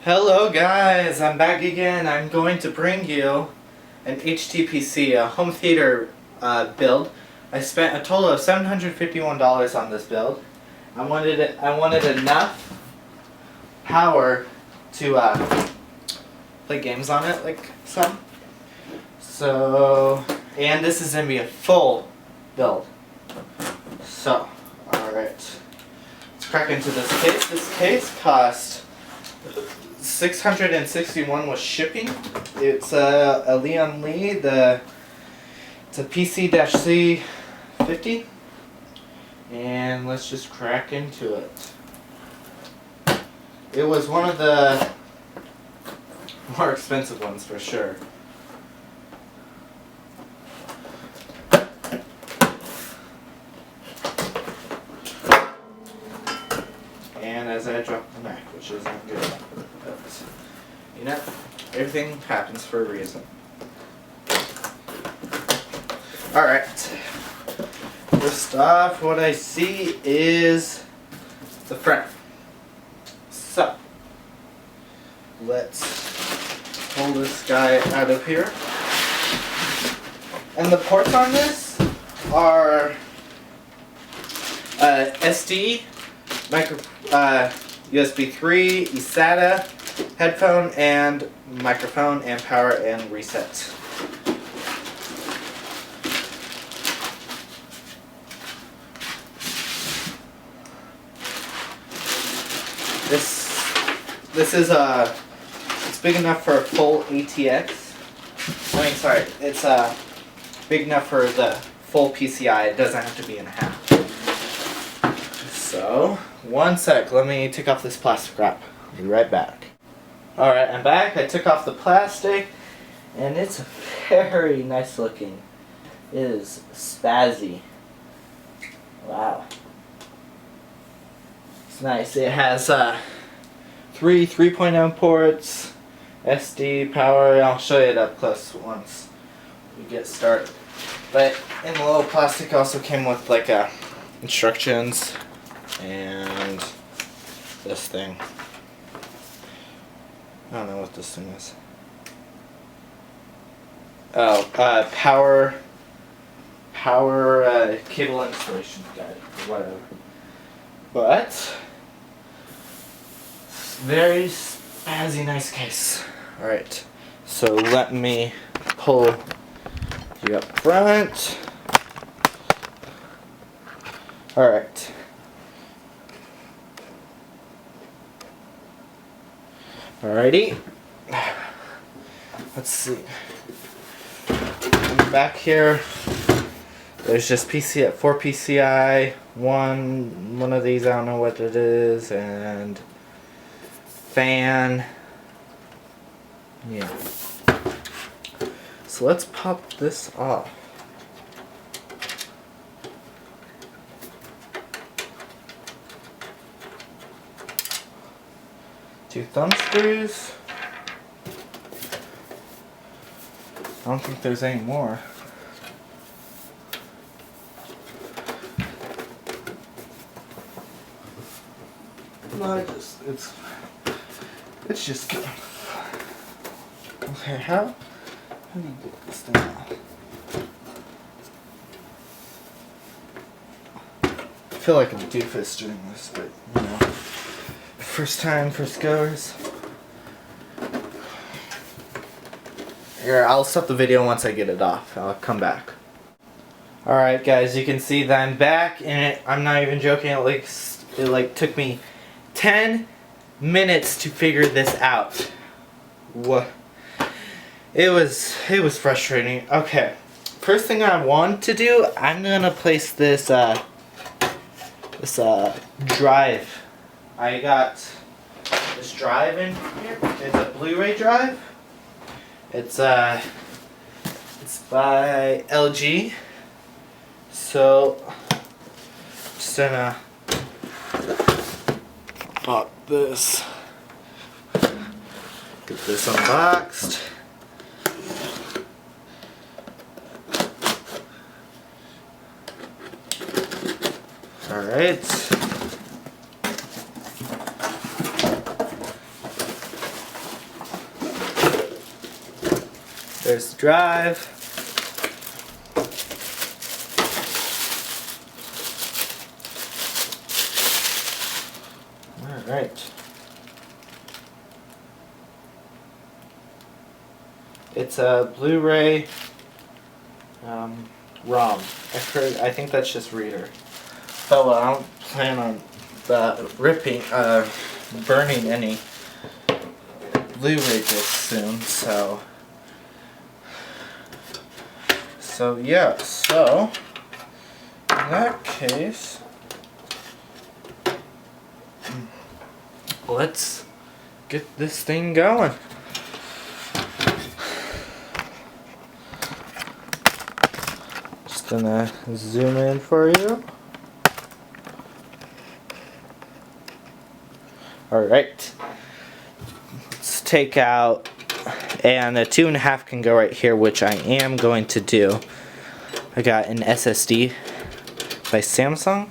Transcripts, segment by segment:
Hello guys, I'm back again. I'm going to bring you an HTPC, a home theater build. I spent a total of $751 on this build. I wanted enough power to play games on it, like some. So, and this is going to be a full build. So, alright. Let's crack into this case. This case cost $661 with shipping. It's a Lian Li, it's a PC-C50, and let's just crack into it. It was one of the more expensive ones for sure. And as I dropped the Mac, which isn't good. But, you know, everything happens for a reason. Alright. First off, what I see is the front. So, let's pull this guy out of here. And the ports on this are SD, USB 3, eSATA, headphone, and microphone, and power and reset. This is it's big enough for a full ATX. I mean, sorry, it's big enough for the full PCI. It doesn't have to be in a half. So, one sec, let me take off this plastic wrap. I'll be right back. Alright, I'm back. I took off the plastic, and it's very nice looking. It is spazzy. Wow. It's nice. It has three 3.0 ports, SD, power. I'll show you it up close once we get started. But in the little plastic also came with like instructions and this thing. I don't know what this thing is. Oh, power cable installation guide, whatever. But very spazzy nice case. Alright, so let me pull you up front. Alright. Alrighty. Let's see. I'm back here. There's just 4 PCI, one of these, I don't know what it is, and fan. Yeah. So let's pop this off. Two thumb screws. I don't think there's any more. No, it's just good. Okay, how do you get this thing out? I feel like a doofus doing this, but you know, first time, first goers. Here, I'll stop the video once I get it off. I'll come back. Alright guys, you can see that I'm back, and I'm not even joking, it took me 10 minutes to figure this out. What? It was frustrating. Okay, first thing I want to do, I'm gonna place this drive. I got this drive in here. It's a Blu-ray drive. It's by LG. So just gonna pop this. Get this unboxed. Alright. There's the drive. Alright. It's a Blu-ray ROM. I think that's just reader. But I don't plan on burning any Blu-ray discs soon, so yeah, so in that case, let's get this thing going. Just gonna zoom in for you. Alright, let's take out, and a 2.5 can go right here, which I am going to do. I got an SSD by Samsung.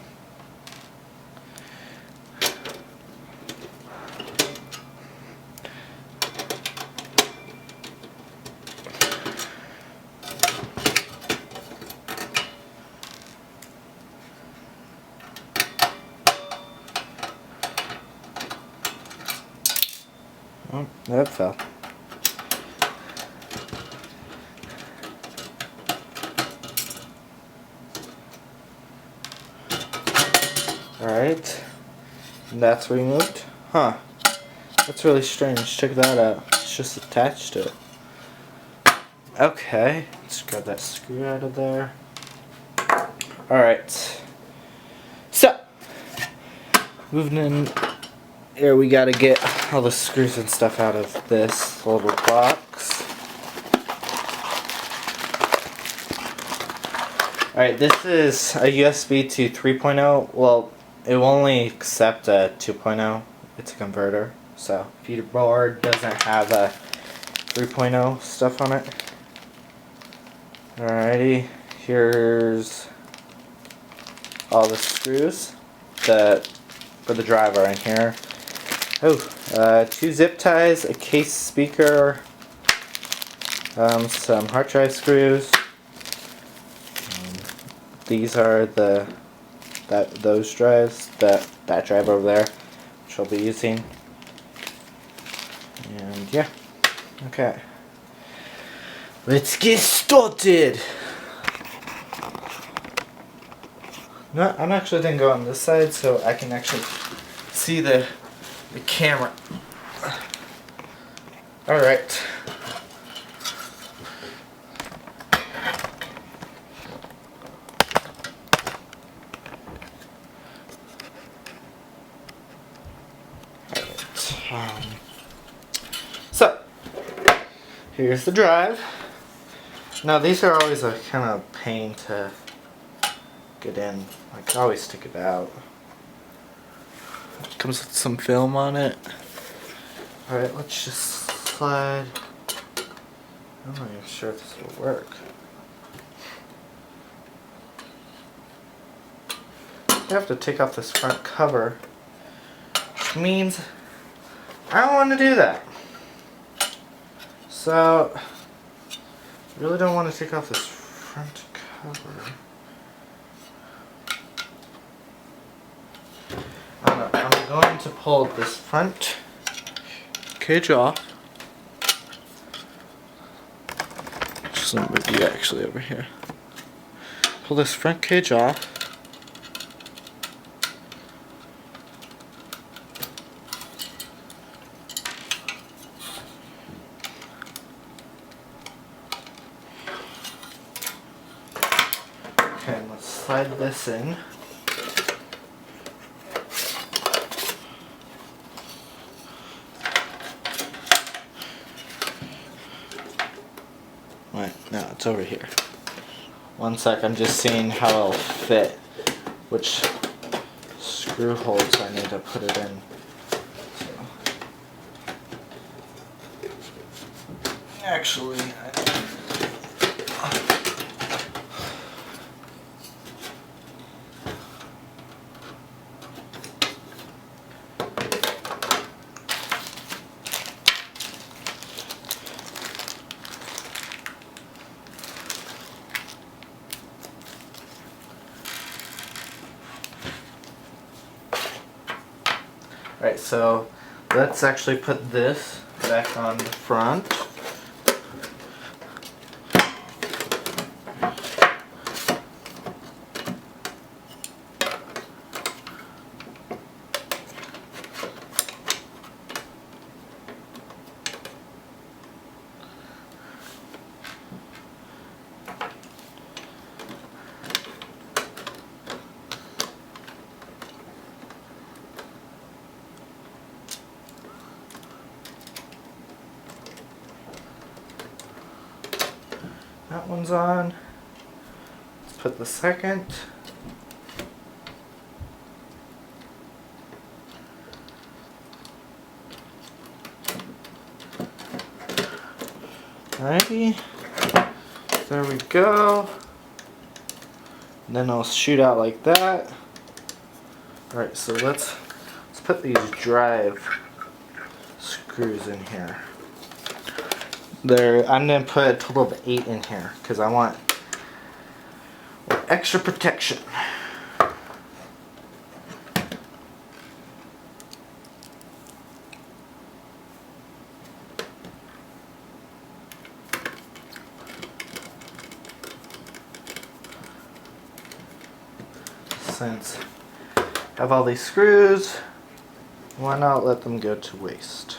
Oh, that fell. Alright, that's removed. Huh, that's really strange. Check that out. It's just attached to it. Okay, let's grab that screw out of there. Alright, so moving in here, we gotta get all the screws and stuff out of this little box. Alright, this is a USB to 3.0. Well, it will only accept a 2.0. It's a converter. So if your board doesn't have a 3.0 stuff on it. Alrighty, here's all the screws that for the driver in here. Oh, 2 zip ties, a case speaker, some hard drive screws. These are those drives, that drive over there, which I'll be using. And yeah, okay. Let's get started. No, I'm actually gonna go on this side so I can actually see the camera. Alright. So, here's the drive. Now these are always a kind of pain to get in. Like, I always stick it out. Comes with some film on it. Alright, let's just slide. I'm not even sure if this will work. I have to take off this front cover, which means I don't want to do that. So, I really don't want to take off this front cover. I'm going to pull this front cage off. Just let me move you actually over here. Pull this front cage off. Okay, let's slide this in. Wait, no, it's over here. One sec, I'm just seeing how it'll fit, which screw holes I need to put it in. So. Actually, Alright, so let's actually put this back on the front. That one's on. Let's put the second. Alrighty. There we go. And then I'll shoot out like that. Alright, so let's put these drive screws in here. I'm going to put a total of 8 in here because I want extra protection. Since I have all these screws, why not let them go to waste?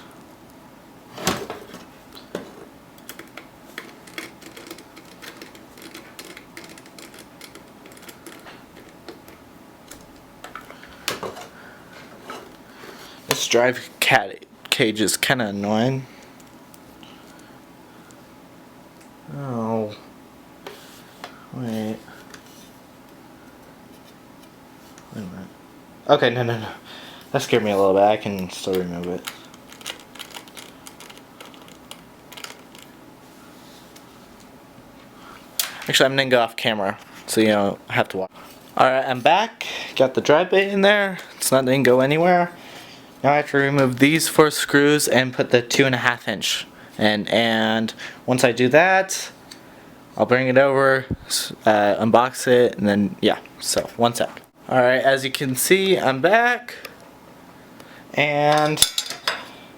This drive cage is kind of annoying. Oh, wait. Wait a minute. Okay, no. That scared me a little bit. I can still remove it. Actually, I'm gonna go off camera so you don't have to watch. Alright, I'm back. Got the drive bay in there. It's not gonna go anywhere. Now I have to remove these 4 screws and put the 2.5 inch in. And once I do that, I'll bring it over, unbox it, and then yeah. So 1 sec. Alright, as you can see, I'm back. And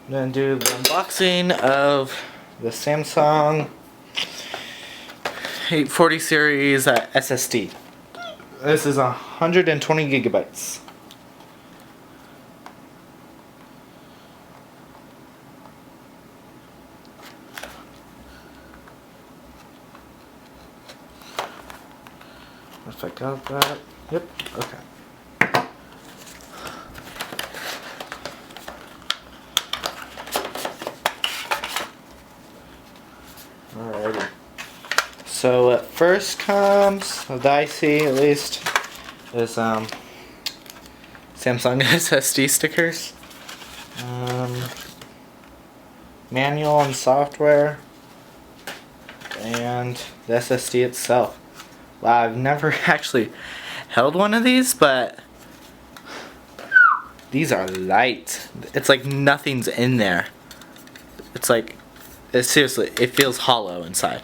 I'm gonna do the unboxing of the Samsung 840 series SSD. This is 120 gigabytes. If I got that, yep, okay. Alrighty. So what first comes, that I see at least, is Samsung SSD stickers, manual and software, and the SSD itself. Wow, I've never actually held one of these, but these are light. It's like nothing's in there. It's like, seriously, it feels hollow inside.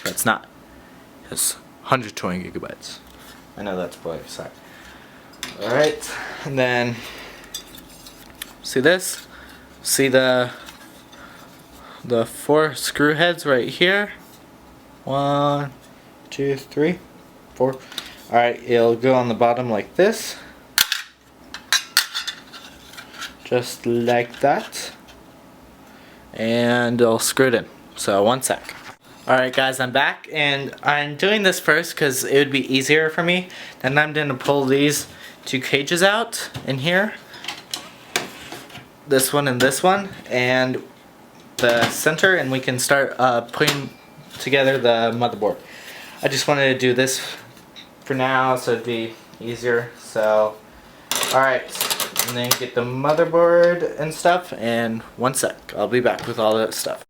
But it's not. It's 120 gigabytes. I know that's what I said. Alright, and then, see this? See the 4 screw heads right here? 1, 2, 3, 4. Alright, it'll go on the bottom like this. Just like that. And I'll screw it in. So 1 sec. Alright guys, I'm back, and I'm doing this first because it would be easier for me. Then I'm going to pull these 2 cages out in here. This one and this one. And the center, and we can start putting together the motherboard. I just wanted to do this for now so it'd be easier. So, alright, and then get the motherboard and stuff, and 1 sec, I'll be back with all that stuff.